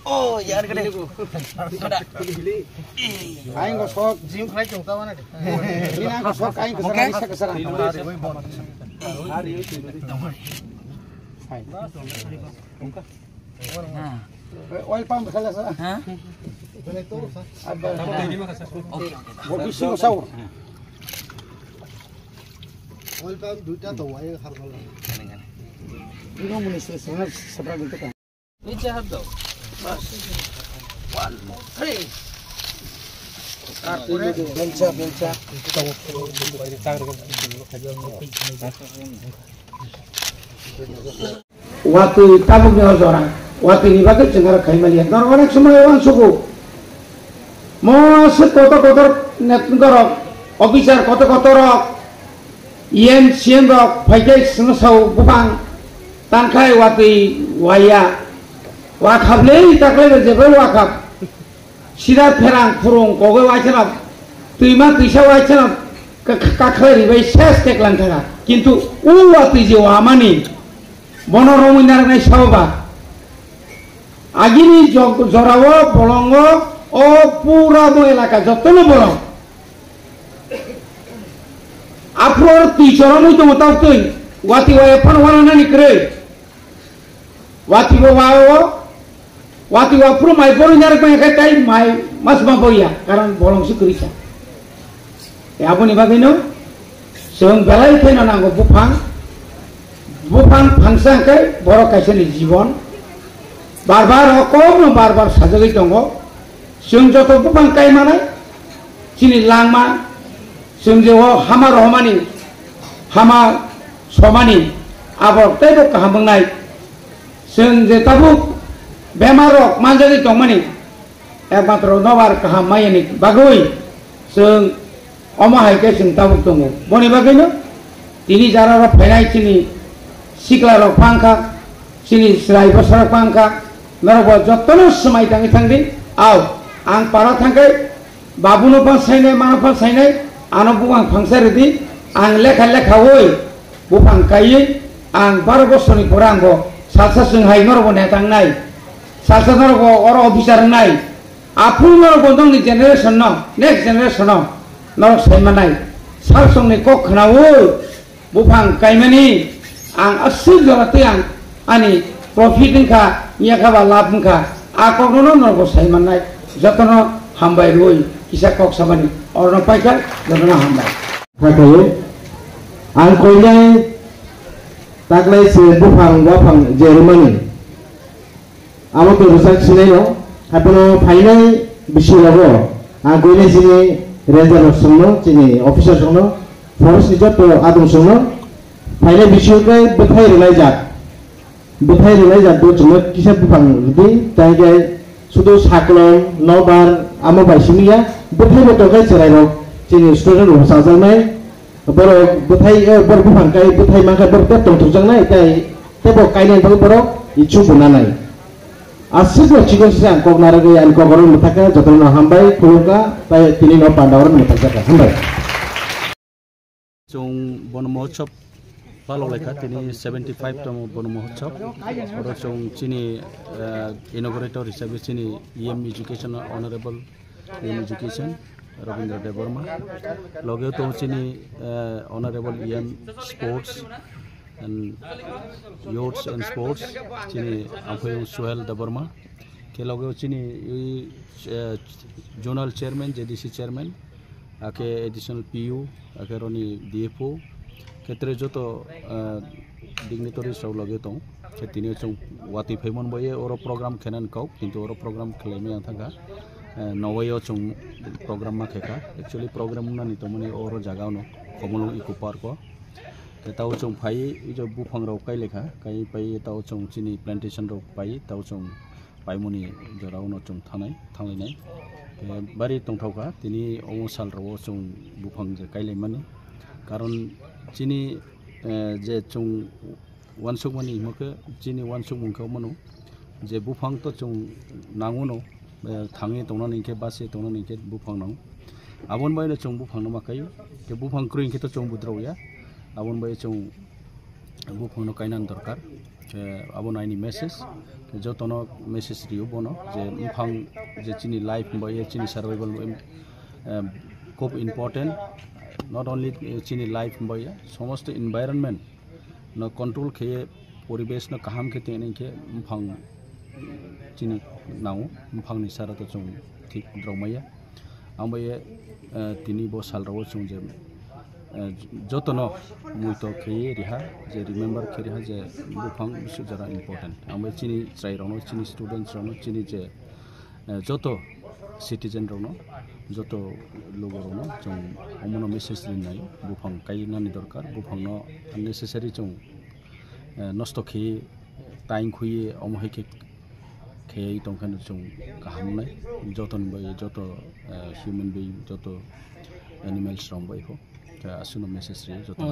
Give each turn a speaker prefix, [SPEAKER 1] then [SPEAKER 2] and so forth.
[SPEAKER 1] Oh, jangan gede.
[SPEAKER 2] Aing gosok, jim fry chung tahu mana? Ini aku gosok aing keserang. Oil pump salah sah. Bisa saur. Oil pump duta tuh aing harus. Ini mau sebenarnya seberapa itu kan?
[SPEAKER 1] Ini jahat dong. Mas. 1, 2, 3.
[SPEAKER 2] Belca. Waktu tabung ni orang, waktu ini bagai cengar kain melihat. Orang semua orang suku. Mau kotor net ngorok, officer kotor. Yen sien rok, pakai senusau bupang. Tangkai waktu waya. Wakaf leh, tak leh jebel wakaf. Sida perang kurung, kowe wajanap. Tuima tuisa wajanap. Kakleri bai ses tek langkara. Kintu waktu jiwa amani. Bono rominar nai sababa. Agini jorawo bolongo o pura bo elaka jotono bolong. Apror ti joromu itu mutau tuh. Wati waya pan wana nani kere. Wati wapuru mai boru nyari pengen kai mai mas maboya karena bolong sukurita. Ya apa nih bagino? Seung belai kena nanggo bupang bangsa kai borok kaisani jibon. Barbar okom barbar sajagi tongo. Seung joto bupang kai mana? Sini langma. Seung jewo hama rohmani, hama somani. Abor tebo kahambang naik. Seung je tabuk bemarok manjadi tongmani ekmatro nobar kahamayani bagui seung omahai ke seung tabuk tongo boni bagino tini jara ro penai sini sikla ro pangka sini serai besar pangka norobo jotono semai tangi au ang para tangkai babuno pan sainai mana pan sainai ano buang pangsa redi ang lekha woi bupang kai ang bargosoni porango salsa seung hai norobo netang nai salsa norogo oro officer nai apun norogo dong di generation no next generation no norok saiman nai salsong ni kok kena woi bupang kaimani ang asil jorati ang ani profit ka iya kaba lab ka akok nono norogo saiman nai jatono hambai woi kisah kok samani orang paikar jatono hambai
[SPEAKER 3] hakaye ang koinai taklai se bupang wapang Germany amo to research sino hapono final bisu lago agoine sini ranger sungno sini officer sungno force ni to adung sungno final bisu ke bethai relai jat do chumot kisa bupang rudi tai sudo saklong nobar amo baisimiya bethai beto kai cerai ro sini student ro sajamai boro bethai bor bupang kai bethai mangka bor tong jangnai tai tebo kainen boro ichu bunanai asik cikgu siang kok naragi an kok orang mutaka jodoh hambai kuluka tay tini no pandawaran mutaka hambai
[SPEAKER 4] chung bon mohotsop palo lekha tini 75 tamo bon mohotsop oro chung chini inaugurator hisabe chini EM education honorable EM education Rabindra Deborma loge to chini honorable EM sports and youths and sports chini amphoi Suhel Deborma ke loge chini zonal chairman JDC chairman ake additional PU ake roni DFO ketre joto dignitaries sau loge tong chetini chung wati phaimon boye oro program khenan kau kintu oro program khleme thanga nowayo chung program ma kheka actually program na ni tomani oro jagao no komolong eco park ko tau chung phai jo bufang ro kai lekha kai pai tau chung chini plantation ro pai tau chung paimoni jorao no chung thanglai nai bari tongthauka tini omo sal ro chung bufang je kai lemani karon chini je chung wansuk mani himke chini wansuk mungkau manu je bufang to chung nanguno thangi tongna ningke basi tongna ningke bufang nang abon bai chung bufang na makai ke bufang kruing ke to chung budrau ya abon bai chung bufang no kainan dorkar abon aini message jotono message riu bono je bufang je chini life bai chini survival খুব important not only chini life bai সমস্ত environment no control খেয়ে পরিবেশ no kaham খেতে নেকে bufang chini nau bufang ni sara to chung thik dromaya ambaye tini bo sal rawo chung je jotono muito kheye riha je remember kheri ha je bufang bisu jara important ambaye chini trai rono chini students rono chini je joto citizen rono joto logo rono chung omono message rinai bufang kaina ni dorkar bufang no unnecessary chung nosto kheye time khuye omohike kheye tongkhan chung kaham nai joton bai joto human being joto animals rom bai ho asuno message ri joto